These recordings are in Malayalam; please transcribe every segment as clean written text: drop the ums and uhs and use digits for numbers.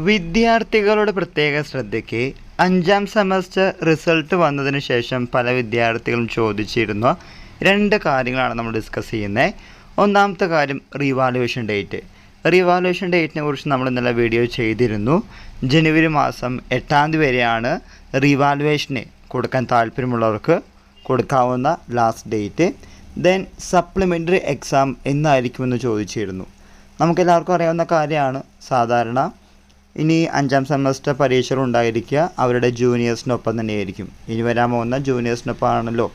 വിദ്യാർത്ഥികളുടെ പ്രത്യേക ശ്രദ്ധയ്ക്ക് 5ാം സെമസ്റ്റർ റിസൾട്ട് വന്നതിന് ശേഷം പല വിദ്യാർത്ഥികളും ചോദിച്ചിരുന്ന 2 കാര്യങ്ങളാണ് നമ്മൾ ഡിസ്കസ് ചെയ്യുന്നത്. ഒന്നാമത്തെ കാര്യം റീവാലുവേഷൻ ഡേറ്റ്. റീവാലുവേഷൻ ഡേറ്റിനെ കുറിച്ച് നമ്മൾ ഇന്നലെ വീഡിയോ ചെയ്തിരുന്നു. ജനുവരി മാസം 8ാം തീയതി വരെയാണ് റീവാലുവേഷന് കൊടുക്കാൻ താല്പര്യമുള്ളവർക്ക് കൊടുക്കാവുന്ന last date. Then supplementary exam എന്നായിരിക്കുമെന്ന് ചോദിച്ചിരുന്നു. നമുക്കെല്ലാവർക്കും അറിയാവുന്ന കാര്യമാണ്, സാധാരണ ഇനി 5ാം സെമസ്റ്റർ പരീക്ഷകൾ ഉണ്ടായിരിക്കുക അവരുടെ ജൂനിയേഴ്സിനൊപ്പം തന്നെയായിരിക്കും. ഇനി വരാൻ പോകുന്ന ജൂനിയേഴ്സിനൊപ്പമാണല്ലോ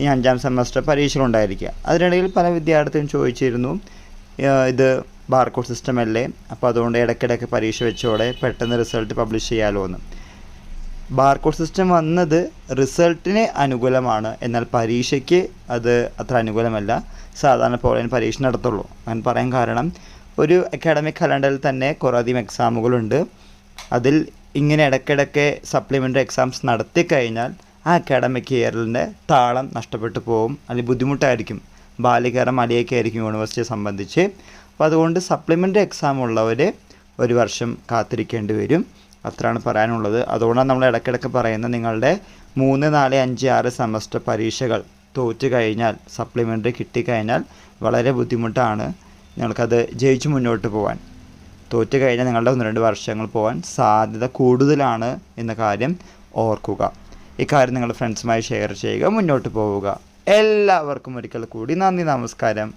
ഈ 5ാം സെമസ്റ്റർ പരീക്ഷകൾ ഉണ്ടായിരിക്കുക. അതിനിടയിൽ പല വിദ്യാർത്ഥികളും ചോദിച്ചിരുന്നു, ഇത് ബാർകോഡ് സിസ്റ്റം അല്ലേ, അപ്പോൾ അതുകൊണ്ട് ഇടയ്ക്കിടയ്ക്ക് പരീക്ഷ വെച്ചോടെ പെട്ടെന്ന് റിസൾട്ട് പബ്ലിഷ് ചെയ്യാമല്ലോ എന്ന്. ബാർകോഡ് സിസ്റ്റം വന്നത് റിസൾട്ടിന് അനുകൂലമാണ്, എന്നാൽ പരീക്ഷയ്ക്ക് അത് അത്ര അനുകൂലമല്ല. സാധാരണ പോലെ പരീക്ഷ നടത്തുള്ളൂ. അങ്ങനെ പറയാൻ കാരണം, ഒരു അക്കാഡമിക് കലണ്ടറിൽ തന്നെ കുറേയധികം എക്സാമുകളുണ്ട്. അതിൽ ഇങ്ങനെ ഇടയ്ക്കിടയ്ക്ക് സപ്ലിമെൻ്ററി എക്സാംസ് നടത്തി കഴിഞ്ഞാൽ ആ അക്കാഡമിക് ഇയറിൻ്റെ താളം നഷ്ടപ്പെട്ടു പോകും, അല്ലെങ്കിൽ ബുദ്ധിമുട്ടായിരിക്കും, ബാല്യകാലം മലയൊക്കെ ആയിരിക്കും യൂണിവേഴ്സിറ്റിയെ സംബന്ധിച്ച്. അപ്പോൾ അതുകൊണ്ട് സപ്ലിമെൻ്ററി എക്സാം ഉള്ളവർ 1 വർഷം കാത്തിരിക്കേണ്ടി വരും. അത്രയാണ് പറയാനുള്ളത്. അതുകൊണ്ടാണ് നമ്മൾ ഇടയ്ക്കിടയ്ക്ക് പറയുന്നത്, നിങ്ങളുടെ 3, 4, 5, 6 സെമസ്റ്റർ പരീക്ഷകൾ തോറ്റു കഴിഞ്ഞാൽ, സപ്ലിമെൻ്ററി കിട്ടിക്കഴിഞ്ഞാൽ വളരെ ബുദ്ധിമുട്ടാണ് നിങ്ങൾക്കത് ജയിച്ച് മുന്നോട്ട് പോകാൻ. തോറ്റു കഴിഞ്ഞാൽ നിങ്ങളുടെ 1-2 വർഷങ്ങൾ പോകാൻ സാധ്യത കൂടുതലാണ് എന്ന കാര്യം ഓർക്കുക. ഇക്കാര്യം നിങ്ങളുടെ ഫ്രണ്ട്സുമായി ഷെയർ ചെയ്യുക, മുന്നോട്ട് പോവുക. എല്ലാവർക്കും ഒരിക്കൽ കൂടി നന്ദി, നമസ്കാരം.